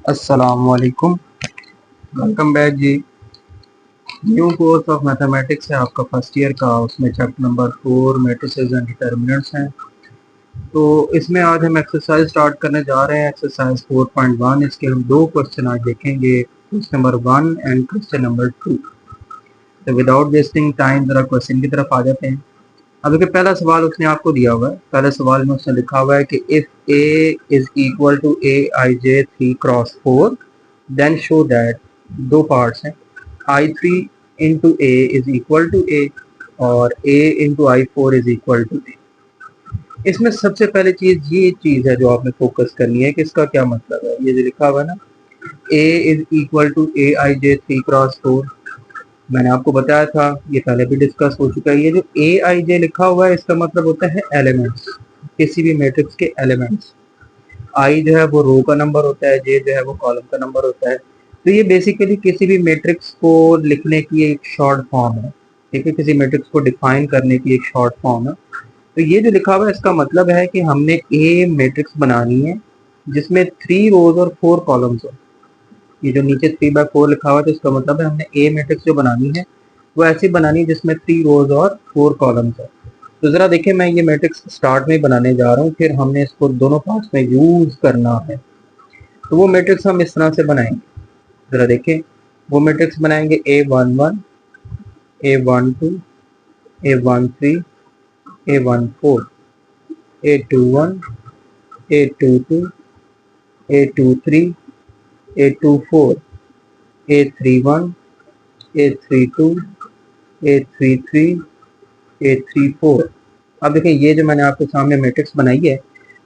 अस्सलामुअलैकुम। Welcome back जी। New course of mathematics है आपका फर्स्ट ईयर का। उसमें chapter number 4 matrices and determinants हैं। तो इसमें आज हम एक्सरसाइज स्टार्ट करने जा रहे हैं, एक्सरसाइज 4.1। इसके हम दो क्वेश्चन आज देखेंगे, question number 1 and question number 2। तो विदाउट वेस्टिंग टाइम जरा क्वेश्चन की तरफ आ जाते हैं। अब देखिए, पहला सवाल उसने आपको दिया हुआ है। पहले सवाल में उसने लिखा हुआ है कि if A is equal to A I J 3 cross 4 then show that, दो पार्ट्स हैं, I3 into A is equal to A और A into I4 is equal to A. इसमें सबसे पहले ये चीज है जो आपने फोकस करनी है कि इसका क्या मतलब है। ये जो लिखा हुआ है ना, A is equal to A I J 3 cross 4, मैंने आपको बताया था, ये पहले भी डिस्कस हो चुका है। ये जो ए आई जे लिखा हुआ है इसका मतलब होता है एलिमेंट्स, किसी भी मैट्रिक्स के एलिमेंट्स। आई जो है वो रो का नंबर होता है, जे जो है वो कॉलम का नंबर होता है। तो ये बेसिकली किसी भी मैट्रिक्स को लिखने की एक शॉर्ट फॉर्म है, ठीक है, किसी मैट्रिक्स को डिफाइन करने की एक शॉर्ट फॉर्म है। तो ये जो लिखा हुआ है इसका मतलब है कि हमने ए मैट्रिक्स बनानी है जिसमें 3 रोज और 4 कॉलम्स हो। ये जो नीचे 3/4 लिखा हुआ है तो इसका मतलब है हमने ए मैट्रिक्स जो बनानी है वो ऐसी बनानी है जिसमें 3 रोज और 4 कॉलम्स है। तो जरा देखिए, मैं ये मैट्रिक्स स्टार्ट में बनाने जा रहा हूँ, फिर हमने इसको दोनों पार्ट्स में यूज करना है। तो वो मैट्रिक्स हम इस तरह से बनाएंगे, जरा देखें। वो मैट्रिक्स बनाएंगे A11, A12, A13, A14, A21, A22, A23, A24, A31, A32, A33, A34। अब देखिए, ये जो मैंने आपके सामने मैट्रिक्स बनाई है,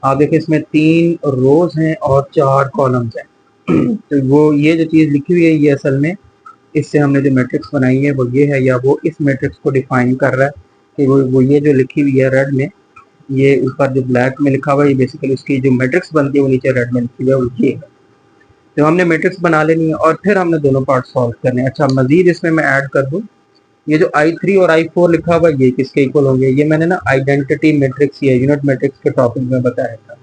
आप देखिए इसमें 3 रोज हैं और 4 कॉलम्स हैं। तो वो ये जो चीज़ लिखी हुई है ये असल में इससे हमने जो मैट्रिक्स बनाई है वो ये है, या वो इस मैट्रिक्स को डिफाइन कर रहा है कि वो ये जो लिखी हुई है रेड में, ये ऊपर जो ब्लैक में लिखा हुआ है, ये बेसिकली उसकी जो मैट्रिक्स बनती है वो नीचे रेड में लिखी हुई है, वो ये है। तो हमने मैट्रिक्स बना लेनी है और फिर हमने दोनों पार्ट सॉल्व करने हैं। अच्छा, मजीद इसमें मैं ऐड कर दूँ, ये जो I3 और I4 लिखा हुआ है ये किसके इक्वल होंगे। ये मैंने ना आइडेंटिटी मैट्रिक्स या यूनिट मैट्रिक्स के टॉपिक में बताया था।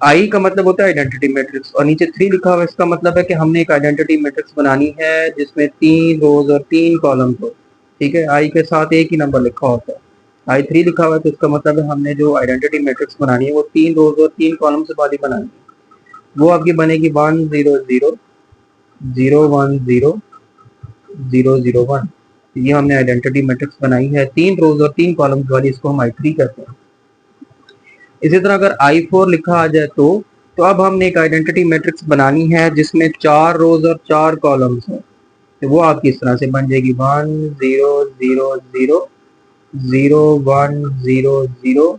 आई का मतलब होता है आइडेंटिटी मैट्रिक्स, और नीचे 3 लिखा हुआ है, इसका मतलब है कि हमने एक आइडेंटिटी मैट्रिक्स बनानी है जिसमें 3 रोज और 3 कॉलम हो। ठीक है, आई के साथ एक ही नंबर लिखा होता है। I3 लिखा हुआ है तो इसका मतलब है हमने जो आइडेंटिटी मैट्रिक्स बनानी है वो 3 रोज और 3 कॉलम से वाली बनानी है। वो आपकी बनेगी 1 0 0 0 1 0 0 0 1। ये हमने आइडेंटिटी मैट्रिक्स बनाई है 3 रोज और 3 कॉलम्स वाली, इसको हम I3 कहते हैं। इसी तरह अगर I4 लिखा आ जाए तो अब हमने एक आइडेंटिटी मैट्रिक्स बनानी है जिसमें 4 रोज और 4 कॉलम्स हैं। तो वो आपकी इस तरह से बन जाएगी 1 0 0 0 0 1 0 0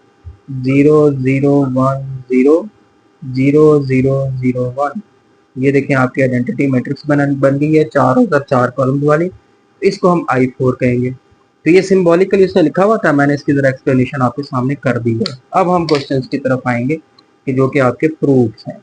0 0 1 0 0 0 0 1। ये देखें आपकी आइडेंटिटी मैट्रिक्स बन गई है 4 रोज और 4 कॉलम्स वाली। इसको हम I4 कहेंगे। तो ये सिंबॉलिकली उसने लिखा हुआ था, मैंने इसकी जरा एक्सप्लेनेशन आपके सामने कर दी है। अब हम क्वेश्चंस की तरफ आएंगे कि जो कि आपके प्रूफ्स हैं।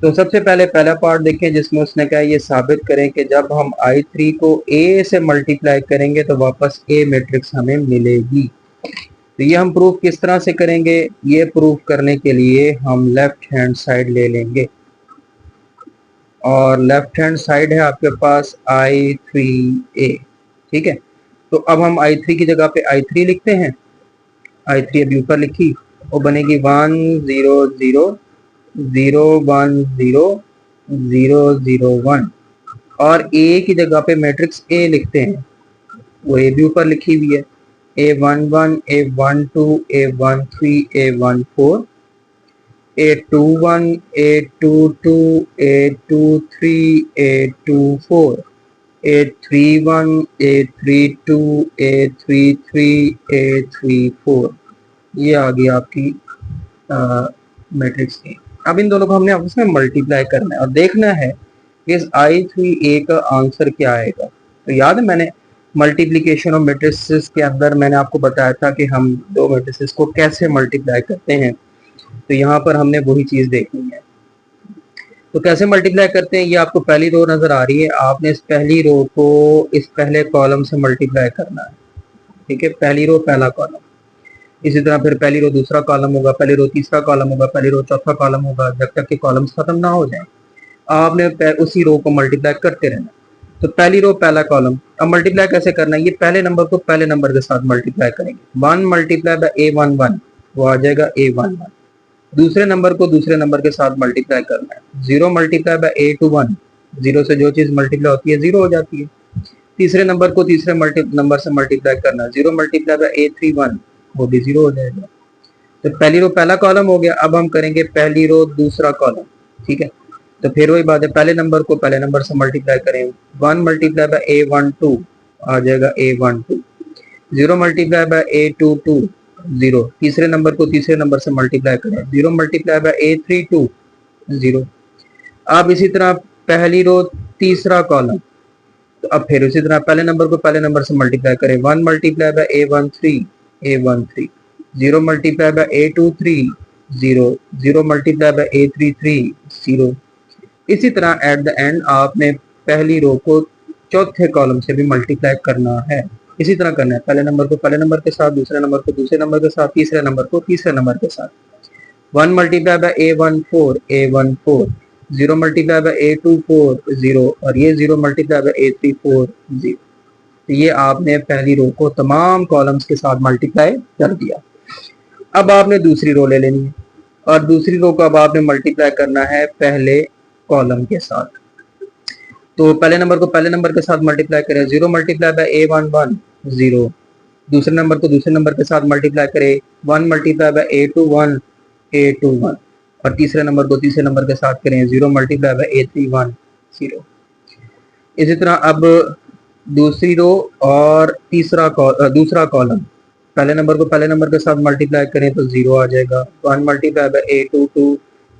तो सबसे पहले पहला पार्ट देखें जिसमें उसने कहा ये साबित करें कि जब हम I3 को A से मल्टीप्लाई करेंगे तो वापस A मैट्रिक्स हमें मिलेगी। तो ये हम प्रूफ किस तरह से करेंगे, ये प्रूफ करने के लिए हम लेफ्ट हैंड साइड ले लेंगे, और लेफ्ट हैंड साइड है आपके पास I3A। ठीक है, तो अब हम I3 की जगह पे I3 लिखते हैं। I3 अभी ऊपर लिखी, वो बनेगी 1 0 0 0 1 0 0 0 1। और A की जगह पे मैट्रिक्स A लिखते हैं, वो A भी ऊपर लिखी हुई है, A11 A12 A13 A14 A21 A22 A23 A24 A31 A32 A33 A34। ये आ गई आपकी मैट्रिक्स की। अब इन दोनों को हमने आपस में मल्टीप्लाई करना है और देखना है कि इस I3A का आंसर क्या आएगा। तो याद है मैंने मल्टीप्लिकेशन ऑफ मैट्रिसेस के अंदर मैंने आपको बताया था कि हम दो मैट्रिसेस को कैसे मल्टीप्लाई करते हैं। तो यहाँ पर हमने वही चीज देखनी है। तो कैसे मल्टीप्लाई करते हैं, ये आपको पहली रो नजर आ रही है, आपने इस पहली रो को इस पहले कॉलम से मल्टीप्लाई करना है। ठीक है, पहली रो पहला कॉलम, इसी तरह फिर पहली रो दूसरा कॉलम होगा, पहली रो तीसरा कॉलम होगा, पहली रो चौथा कॉलम होगा, जब तक कि कॉलम्स खत्म ना हो जाए। आपने उसी रो को मल्टीप्लाई करते रहना। तो पहली रो पहला कॉलम, अब मल्टीप्लाई कैसे करना है, ये पहले नंबर को पहले नंबर के साथ मल्टीप्लाई करेंगे। 1 मल्टीप्लाई बाय A11 वो आ जाएगा A11। दूसरे नंबर को दूसरे नंबर के साथ मल्टीप्लाई करना है। 0 मल्टीप्लाई बाय A21, 0 से जो चीज मल्टीप्लाई होती है 0 हो जाती है। तीसरे नंबर को तीसरे नंबर से मल्टीप्लाई करना है। 0 मल्टीप्लाई बाय A31 वो भी 0 हो जाएगा। तो पहली रो पहला कॉलम हो गया। अब हम करेंगे पहली रो दूसरा कॉलम, ठीक है। तो फिर वही बात है, पहले नंबर को पहले नंबर से मल्टीप्लाई करें। 1 मल्टीप्लाई बाय A12 आ जाएगा A12। 0 multiply by A22 0। तीसरे नंबर को तीसरे नंबर से मल्टीप्लाई करें। 0 मल्टीप्लाई बाय A32 0। अब इसी तरह पहली रो तीसरा कॉलम, तो अब फिर उसी तरह पहले नंबर को पहले नंबर से मल्टीप्लाई करें। 1 multiply by A13 0 multiply by A23 0। 0 multiply by A33 0। इसी तरह एट द एंड आपने पहली रो को चौथे कॉलम से भी मल्टीप्लाई करना है। इसी तरह करना है, पहले नंबर को पहले नंबर के साथ, दूसरे नंबर को दूसरे नंबर के साथ, तीसरे नंबर को तीसरे नंबर के साथ। 1 multiply by A14 0 multiply by A24 0 और ये 0 मल्टीप्लाई बाय A34 0। तो ये आपने पहली रो को तमाम कॉलम्स के साथ मल्टीप्लाई कर दिया। अब आपने दूसरी रो ले लेनी है और दूसरी रो को अब आपने मल्टीप्लाई करना है पहले कॉलम के साथ। तो पहले नंबर को पहले नंबर के साथ मल्टीप्लाई करें। 0 मल्टीप्लाई बाय A11 0। दूसरे नंबर को दूसरे नंबर के साथ मल्टीप्लाई करें। 1 मल्टीप्लाई बाय A21 और तीसरे नंबर को तीसरे नंबर के साथ करें। 0 मल्टीप्लाई बाय A31 0। इसी तरह अब दूसरी रो और दूसरा कॉलम, पहले नंबर को पहले नंबर के साथ मल्टीप्लाई करें तो 0 आ जाएगा। 1 मल्टीप्लाई बाय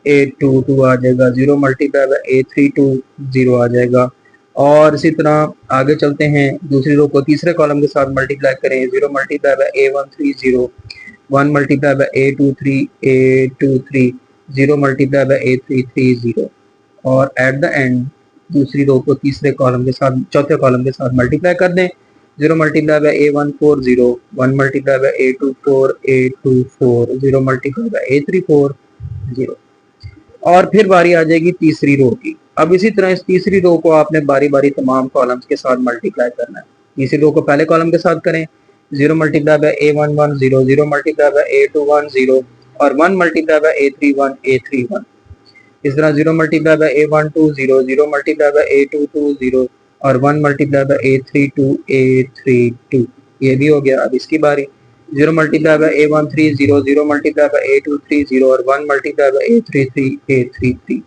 A22 आ जाएगा। 0 मल्टीप्लाई बाय A32 0 आ जाएगा। और इसी तरह आगे चलते हैं, दूसरी रो को तीसरे कॉलम के साथ मल्टीप्लाई करें। 0 multiply by A13 0। 1 multiply by A23 0 multiply by A33 0। और एट द एंड दूसरी रो को तीसरे कॉलम के साथ चौथे कॉलम के साथ मल्टीप्लाई कर दें। 0 multiply by A14 0। 1 multiply by A24 0 multiply by A34 0। और फिर बारी आ जाएगी तीसरी रो की। अब इसी तरह इस तीसरी रो को आपने बारी बारी तमाम कॉलम्स के साथ मल्टीप्लाई करना है। तीसरी रो को पहले कॉलम के साथ करें। 0 multiply by A11 0। 0 multiply by A21 0 और 1 मल्टीप्लाई बाय A31 इस तरह 0 multiply by A12 0। 0 multiply by A22 0 और 1 मल्टीप्लाई बाय A32 ये भी हो गया। अब इसकी बारी। 0 multiply by A13 0। 0 multiply by A23 0 और 1 मल्टीप्लाई बाय A33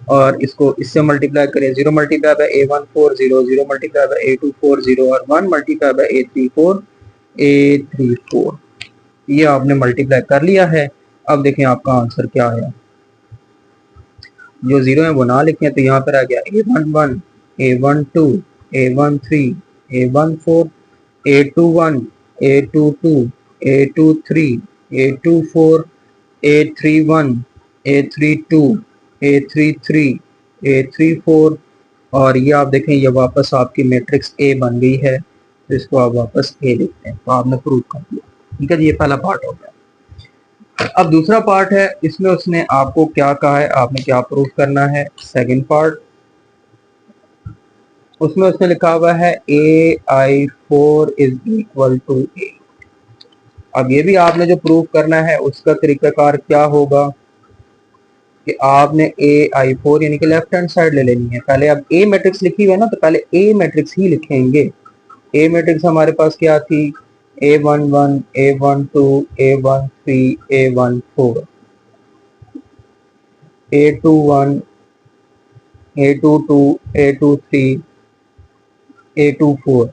और इसको इससे मल्टीप्लाई करें। 0 multiply by A14 0। 0 multiply by A24 0 और 1 मल्टीप्लाई बाय A34 ये आपने मल्टीप्लाई कर लिया है। अब देखें आपका आंसर क्या आया। जो 0 है वो ना लिखें तो यहाँ पर आ गया A11 A12 A13 A14 A21 A22 A23 A24 A31 A32 A33 A34 और ये आप देखें ये वापस आपकी मैट्रिक्स A बन गई है। तो इसको आप वापस A लिखते हैं। तो आपने प्रूव कर दिया। ठीक है जी, ये पहला पार्ट हो गया। अब दूसरा पार्ट है, इसमें उसने आपको क्या कहा है, आपने क्या प्रूफ करना है। सेकंड पार्ट, उसमें उसने लिखा हुआ है AI4 is equal to A। अब ये भी आपने जो प्रूफ करना है उसका तरीकाकार क्या होगा कि आपने AI4 यानी कि लेफ्ट हैंड साइड ले लेनी है। पहले अब A मैट्रिक्स लिखी हुई है ना, तो पहले A मैट्रिक्स ही लिखेंगे। A मैट्रिक्स हमारे पास क्या थी, A11 A12 A13 A14 A21 A22 A23 A24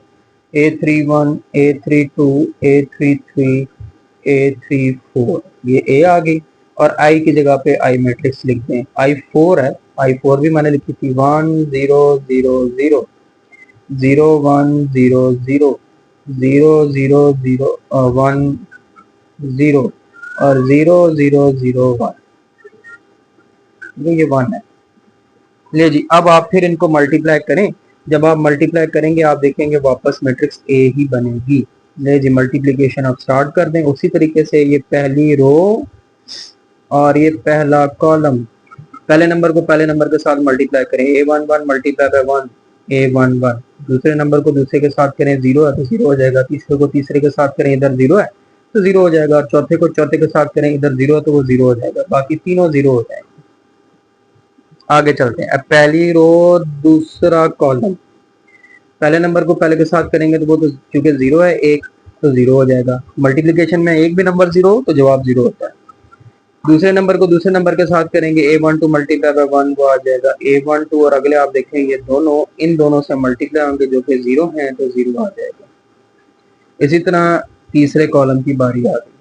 A31 A32 A33 A34 ये A आ गई और I की जगह पे I मैट्रिक्स लिख दें। I4 है, I4 भी मैंने लिखी थी 1 0 0 0 0 1 0 0 0 0 0 1 0 और 0 0 0 1 ये 1 है। ले जी, अब आप फिर इनको मल्टीप्लाई करें। जब आप मल्टीप्लाई करेंगे आप देखेंगे वापस मैट्रिक्स A ही बनेगी। ले जी, मल्टीप्लिकेशन आप स्टार्ट कर दें उसी तरीके से। ये पहली रो और ये पहला कॉलम पहले नंबर को पहले नंबर के साथ मल्टीप्लाई करें, A11 मल्टीप्लाई बाय 1 A11। दूसरे नंबर को दूसरे के साथ करें, 0 है तो 0 हो जाएगा। तीसरे को तीसरे के साथ करें, इधर 0 है तो 0 हो जाएगा। और चौथे को चौथे के साथ करें, इधर 0 है तो वो 0 हो जाएगा। बाकी तीनों 0 हो जाएंगे। आगे चलते हैं। अब पहली रो दूसरा कॉलम, पहले नंबर को पहले के साथ करेंगे तो वो तो क्योंकि 0 है, 1 तो 0 हो जाएगा। मल्टीप्लिकेशन में एक भी नंबर 0 तो जवाब 0 होता है। दूसरे नंबर को दूसरे नंबर के साथ करेंगे, A12 मल्टीप्लाई बाय 1 वो आ जाएगा A12। और अगले आप देखेंगे दोनों इन दोनों से मल्टीप्लाई होंगे जो कि 0 है तो 0 आ जाएगा। इसी तरह तीसरे कॉलम की बारी आ गई।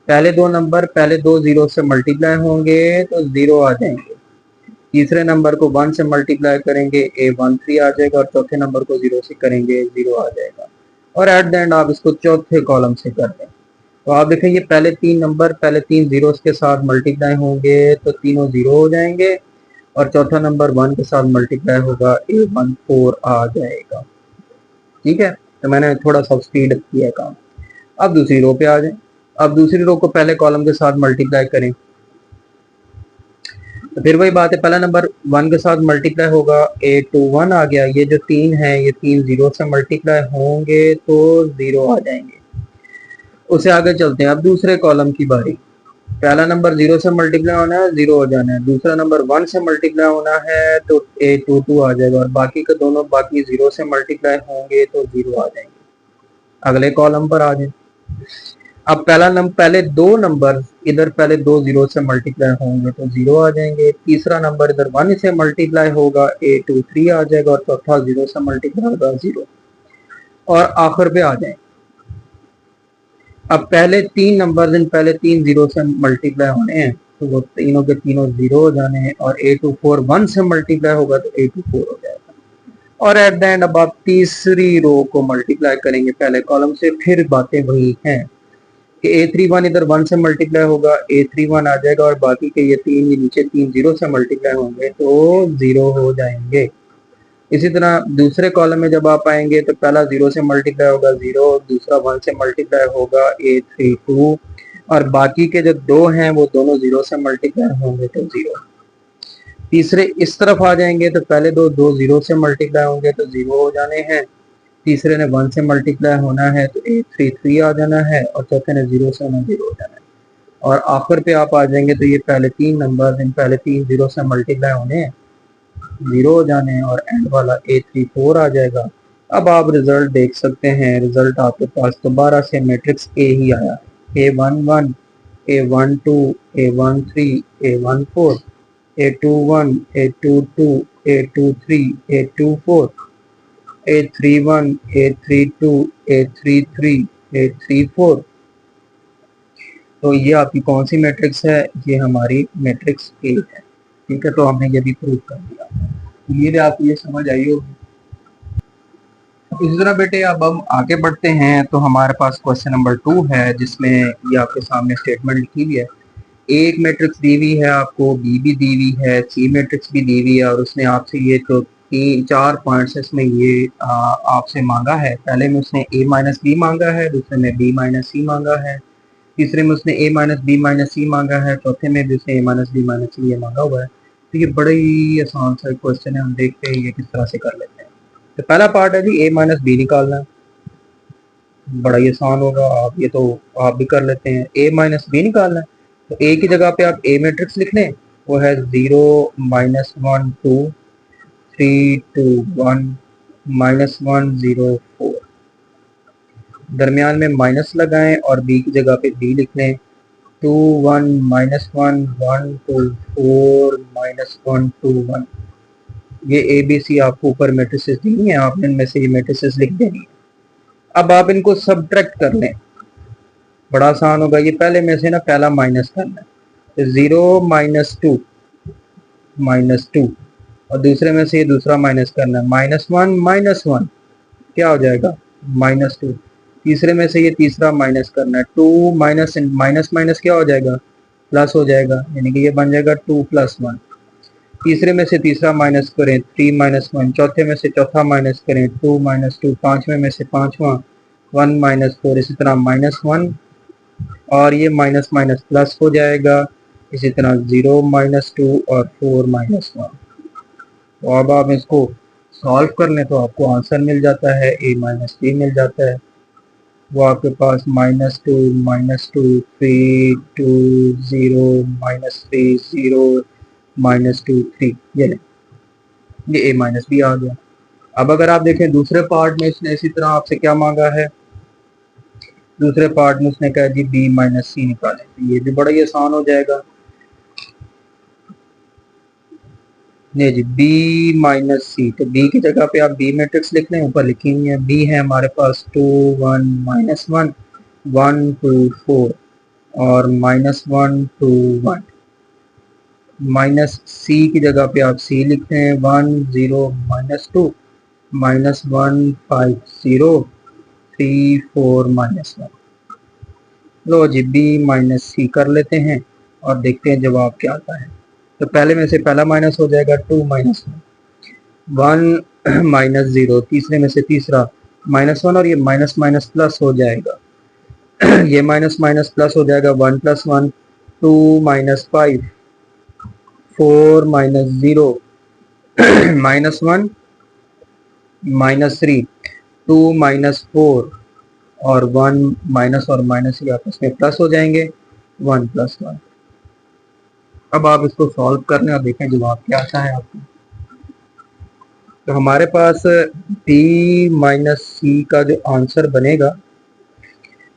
पहले दो नंबर पहले दो 0 से मल्टीप्लाई होंगे तो 0 आ जाएंगे। तीसरे नंबर को 1 से मल्टीप्लाई करेंगे, A13 आ जाएगा। और चौथे नंबर को 0 से करेंगे, 0 आ जाएगा। और एट द एंड आप इसको चौथे कॉलम से कर दें तो आप देखेंगे पहले तीन नंबर पहले तीन जीरोस के साथ मल्टीप्लाई होंगे तो तीनों 0 हो जाएंगे। और चौथा नंबर 1 के साथ मल्टीप्लाई होगा, A14 आ जाएगा। ठीक है, तो मैंने थोड़ा सा स्पीड किया काम। अब दूसरी रो पे आ जाए। अब दूसरी रो को पहले कॉलम के साथ मल्टीप्लाई करें तो फिर वही बात है, पहला नंबर 1 के साथ मल्टीप्लाई होगा, A21 आ गया। ये जो 3 है ये 3 0 से मल्टीप्लाई होंगे तो 0 आ जाएंगे। उससे आगे चलते हैं। अब दूसरे कॉलम की बारी। पहला नंबर 0 से मल्टीप्लाई होना है, 0 हो जाना है। दूसरा नंबर 1 से मल्टीप्लाई होना है तो A22 आ जाएगा। और बाकी के दोनों बाकी 0 से मल्टीप्लाई होंगे तो 0 आ जाएंगे। अगले कॉलम पर आ जाए। अब पहले दो नंबर इधर पहले दो 0 से मल्टीप्लाई होंगे तो 0 आ जाएंगे। तीसरा नंबर इधर 1 से मल्टीप्लाई होगा, A23 आ जाएगा। और चौथा 0 से मल्टीप्लाई होगा, 0। और आखिर पे आ जाए। अब पहले तीन नंबर इन पहले तीन 0 से मल्टीप्लाई होने हैं तो वो तीनों के तीनों 0 हो जाने हैं। और A24 1 से मल्टीप्लाई होगा तो A24 हो जाएगा। और एट द एंड अब आप तीसरी रो को मल्टीप्लाई करेंगे पहले कॉलम से। फिर बातें वही हैं कि A31 इधर 1 से मल्टीप्लाई होगा, A31 आ जाएगा। और बाकी के ये तीन नीचे तीन 0 से मल्टीप्लाई होंगे तो 0 हो जाएंगे। इसी तरह दूसरे कॉलम में जब आप आएंगे तो पहला 0 से मल्टीप्लाई होगा, 0। दूसरा 1 से मल्टीप्लाई होगा, A32। और बाकी के जो दो हैं वो दोनों 0 से मल्टीप्लाई होंगे तो 0। तीसरे इस तरफ आ जाएंगे तो पहले दो 0 से मल्टीप्लाई होंगे तो 0 हो जाने हैं। तीसरे ने 1 से मल्टीप्लाई होना है तो A33 आ जाना है। और चौथे ने 0 से होना, 0 हो जाना है। और आखिर पे आप आ जाएंगे तो ये पहले तीन नंबर इन पहले तीन 0 से मल्टीप्लाई होने हैं, 0 हो जाने हैं। और एंड वाला A34 आ जाएगा। अब आप रिजल्ट देख सकते हैं। रिजल्ट आपके पास दोबारा से मैट्रिक्स A ही आया, A11 A12 A13 A14 A21 A22 A23 A24 A31 A32 A33 A34। तो ये आपकी कौन सी मैट्रिक्स है? ये हमारी मैट्रिक्स A है। ठीक है, तो हमने ये भी प्रूव कर दिया। उम्मीद है आपको ये समझ आई होगी। इसी तरह बेटे अब हम आगे बढ़ते हैं तो हमारे पास क्वेश्चन नंबर 2 है जिसमें ये आपके सामने स्टेटमेंट लिखी हुई है। एक मैट्रिक्स दी हुई है आपको, बी भी दी हुई है, सी मैट्रिक्स भी दी हुई है। और उसने आपसे ये तो तीन चार पॉइंट्स इसमें ये आपसे मांगा है। पहले में उसने A माइनस बी मांगा है, दूसरे में B माइनस सी मांगा है, तीसरे में उसने A माइनस बी माइनस सी मांगा है, चौथे में भी उसने A माइनस बी माइनस सी ये मांगा हुआ है। तो ये बड़ा ही आसान सा क्वेश्चन है, हम देखते हैं ये किस तरह से कर लेते हैं। तो पहला पार्ट है जी A माइनस बी निकालना है। बड़ा ही आसान होगा, आप ये तो आप भी कर लेते हैं। A माइनस बी निकालना है तो A की जगह पे आप A मैट्रिक्स लिख लें। वो है 0 माइनस 1 2 3 2 1 माइनस 1 0 4। दरमियान में माइनस लगाएं और B की जगह पे B लिख लें। 2 1 माइनस 1 1 2 4 माइनस 1 2 1। ये ABC आपको ऊपर मैट्रिसेस दी है, आपने इनमें से ये मैट्रिसेस लिख देनी है। अब आप इनको सब्ट्रैक्ट कर लें, बड़ा आसान होगा। ये पहले में से ना पहला माइनस करना है तो 0 माइनस 2 और दूसरे में से ये दूसरा माइनस करना है, -1 क्या हो जाएगा -2। तीसरे में से ये तीसरा माइनस करना है, 2 माइनस माइनस क्या हो जाएगा, प्लस हो जाएगा, यानी कि ये बन जाएगा 2 + 1। तीसरे में से तीसरा माइनस करें, 3 - 1। चौथे में से चौथा माइनस करें, 2 - 2। पांचवें में से पांचवा 1 - 4। इसी तरह -1 और ये माइनस माइनस प्लस हो जाएगा। इसी तरह 0 माइनस 2 और 4 माइनस 1। तो अब आप इसको सॉल्व कर लें तो आपको आंसर मिल जाता है a माइनस बी मिल जाता है। वो आपके पास -2 3 2 0 -3 0 -2 3 ये a माइनस बी आ गया। अब अगर आप देखें दूसरे पार्ट में इसने इसी तरह आपसे क्या मांगा है, दूसरे पार्ट में उसने कहा जी b माइनस सी निकालें, तो ये भी बड़ा ही आसान हो जाएगा। नहीं जी b माइनस सी, तो b की जगह पे आप b मैट्रिक्स लिख लें, ऊपर लिखी हुई है b है हमारे पास 2 1 -1 1 2 4 और -1 2 1। माइनस सी की जगह पे आप सी लिखते हैं 1 0 -2 -1 5 0 3 4 -1। लो जी b माइनस सी कर लेते हैं और देखते हैं जवाब क्या आता है। तो पहले में से पहला माइनस हो जाएगा 2 माइनस 1 माइनस 0, तीसरे में से तीसरा -1 और ये माइनस माइनस प्लस हो जाएगा ये माइनस माइनस प्लस हो जाएगा 1 + 1 2 -5 4 -0 -1 -3 2 -4 और 1 माइनस और माइनस ही आपस में प्लस हो जाएंगे 1 + 1। अब आप इसको सॉल्व कर लें और देखें जवाब क्या आता है आपको। तो हमारे पास b माइनस सी का जो आंसर बनेगा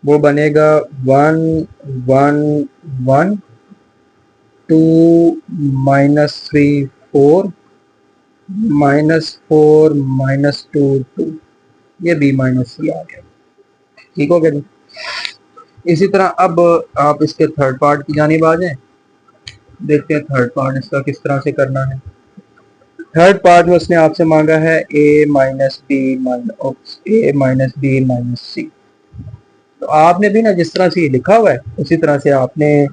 वो बनेगा 1 1 1 2 -3 4 -4 -2 2, ये b माइनस सी आ गया। ठीक हो गया जी। इसी तरह अब आप इसके थर्ड पार्ट की जानिब आ जाएं, देखते हैं थर्ड पार्ट इसका किस तरह से करना है। थर्ड पार्ट में उसने आपसे मांगा है a माइनस बी माइनस सी। तो आपने भी ना जिस तरह से ये लिखा हुआ है उसी तरह से आपने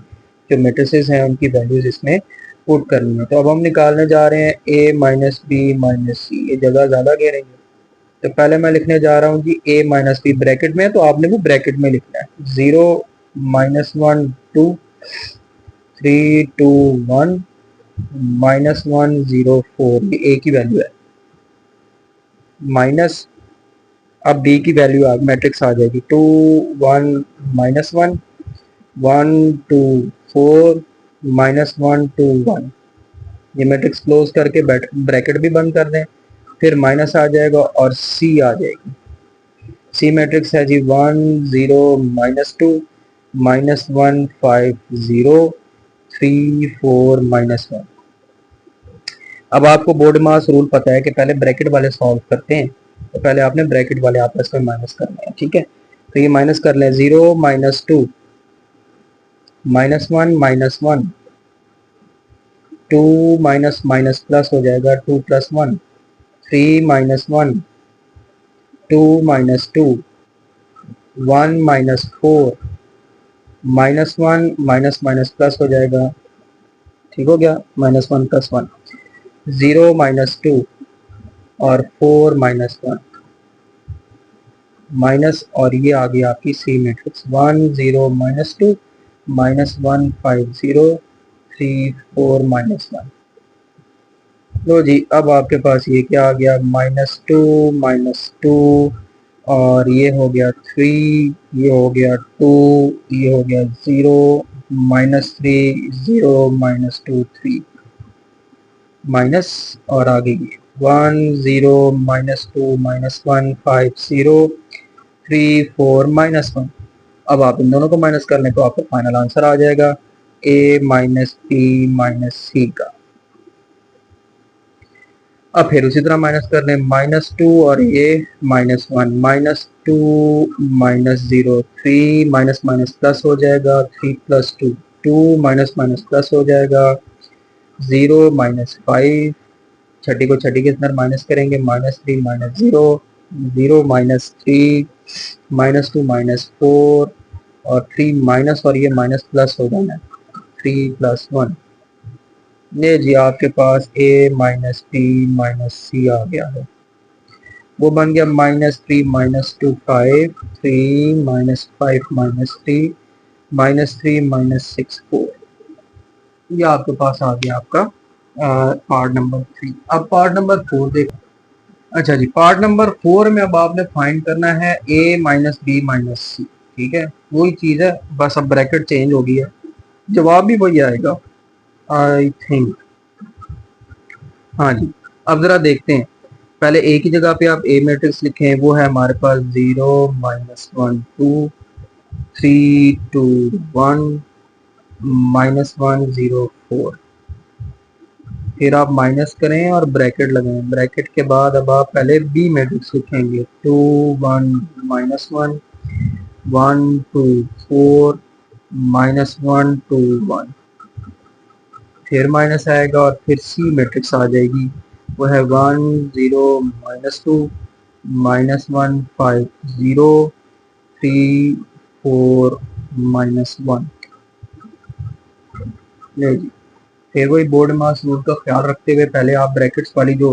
जो मैट्रिसेस हैं उनकी वैल्यूज इसमें पुट करनी है। तो अब हम निकालने जा रहे हैं a माइनस बी माइनस सी, ये जगह ज़्यादा घेरेंगे। तो पहले मैं लिखने जा रहा हूँ जी a माइनस बी ब्रैकेट में, तो आपने भी ब्रैकेट में लिखना है 0 -1 2 3 2 1 -1 0 4, ये a की वैल्यू है माइनस। अब b की वैल्यू मैट्रिक्स आ जाएगी 2 1 -1 1 2 4 -1 2 1। ये मैट्रिक्स क्लोज करके ब्रैकेट भी बंद कर दें, फिर माइनस आ जाएगा और c आ जाएगी। c मैट्रिक्स है जी 1 0 -2 -1 5 0 3 4 -1। अब आपको बोर्ड मास रूल पता है कि पहले ब्रैकेट वाले सॉल्व करते हैं, तो पहले आपने ब्रैकेट वाले आपस में माइनस करने हैं। ठीक है, तो ये माइनस कर लें 0 -2 -1 -1 2 माइनस माइनस प्लस हो जाएगा 2 + 1 3 -1 2 -2 1 -4 -1 माइनस माइनस प्लस हो जाएगा। ठीक हो गया, -1 + 1 0 -2 और 4 -1 माइनस, और ये आ गई आपकी सी मैट्रिक्स 1 0 -2 -1 5 0 3 4 -1। लो जी, अब आपके पास ये क्या आ गया -2 और ये हो गया 3, ये हो गया 2, ये हो गया 0 -3 0 -2 3 माइनस, और आगे ये 1 0 -2 -1 5 0 3 4 -1। अब आप इन दोनों को माइनस कर लें तो आपका फाइनल आंसर आ जाएगा a माइनस बी माइनस सी का। अब फिर उसी तरह माइनस कर लें -2 और ये -1 -2 -0 3 माइनस माइनस प्लस हो जाएगा 3 + 2 2 माइनस माइनस प्लस हो जाएगा 0 -5, छठी को छठी के अंदर माइनस करेंगे -3 -0 0 -3 -2 -4 और 3 माइनस और ये माइनस प्लस हो जाना है 3 + 1। ये जी आपके पास a माइनस बी माइनस सी आ गया है। वो बन गया -3 -2 5 3 -5 -3 -3 -6 4। ये आपके पास आ गया आपका पार्ट नंबर 3। अब पार्ट नंबर 4 देख। अच्छा जी, पार्ट नंबर 4 में अब आपने फाइंड करना है a माइनस बी माइनस सी। ठीक है, वही चीज़ है, बस अब ब्रैकेट चेंज हो गई है, जवाब भी वही आएगा आई थिंक। हाँ जी, अब ज़रा देखते हैं। पहले ए की जगह पे आप ए मैट्रिक्स लिखें, वो है हमारे पास 0 माइनस 1 2 3 2 1 माइनस 1 0 4। फिर आप माइनस करें और ब्रैकेट लगाएं। ब्रैकेट के बाद अब आप पहले बी मैट्रिक्स लिखेंगे, 2 1 माइनस 1 1 2 4 माइनस 1 2 1। फिर माइनस आएगा और फिर सी मैट्रिक्स आ जाएगी, वो है 1 0 माइनस 2 माइनस 1 5 0 3 4 माइनस 1। ले जी, फिर वही बोर्ड मास रूल का ख्याल रखते हुए पहले आप ब्रैकेट्स वाली जो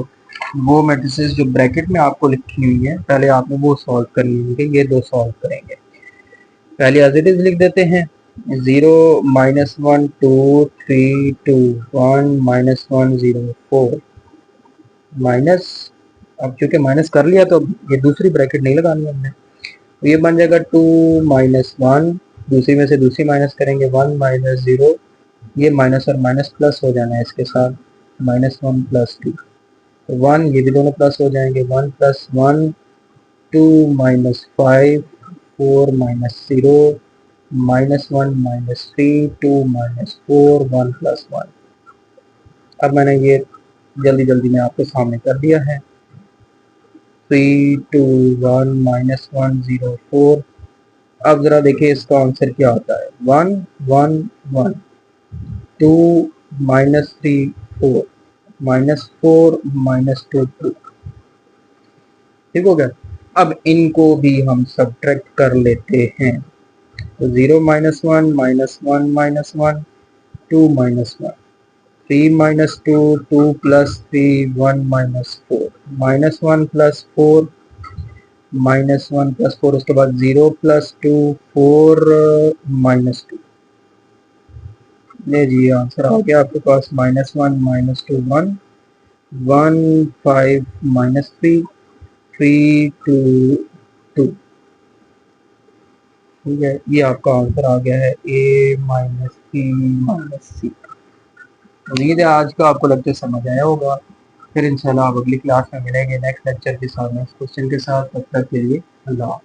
वो मैट्रिसेस जो ब्रैकेट में आपको लिखी हुई है, पहले आपने वो सॉल्व करनी होंगे। ये दो सॉल्व करेंगे। पहले एज इट इज लिख देते हैं, 0 माइनस 1 2 3 2 1 माइनस 1 0 4 माइनस। अब क्योंकि माइनस कर लिया तो ये दूसरी ब्रैकेट नहीं लगानी हमने, तो ये बन जाएगा 2 माइनस 1, दूसरी में से दूसरी माइनस करेंगे, 1 माइनस 0, ये माइनस और माइनस प्लस हो जाना है इसके साथ, माइनस 1 प्लस 2 1, ये भी दोनों प्लस हो जाएंगे, 1 plus 1 2 minus 5 4 minus 0 minus 1 minus 3 2 minus 4 1 plus 1। अब मैंने ये जल्दी जल्दी में आपके सामने कर दिया है, 3 2 1 माइनस 1 0 4। अब जरा देखिए इसका आंसर क्या आता है, 1 1 1 2 माइनस 3 4 माइनस 4 माइनस 2 2। ठीक हो गया। अब इनको भी हम सब्ट्रैक्ट कर लेते हैं, तो 0 minus 1 minus 1 minus 1 2 minus 1 3 minus 2 2 plus 3 1 minus 4 minus 1 plus 4 minus 1 plus 4, उसके बाद 0 प्लस 2 4 माइनस 2। ले जी, आंसर आ गया आपके पास, माइनस 1 माइनस 2 1 1 5 माइनस 3 3 2 2। ठीक है, ये आपका आंसर आ गया है ए माइनस बी माइनस सी। उम्मीद है आज का आपको लगता है समझ आया होगा। फिर इंशाल्लाह आप अगली क्लास में मिलेंगे नेक्स्ट लेक्चर के साथ, नेक्स्ट क्वेश्चन के साथ। तब तक के लिए अल्लाह।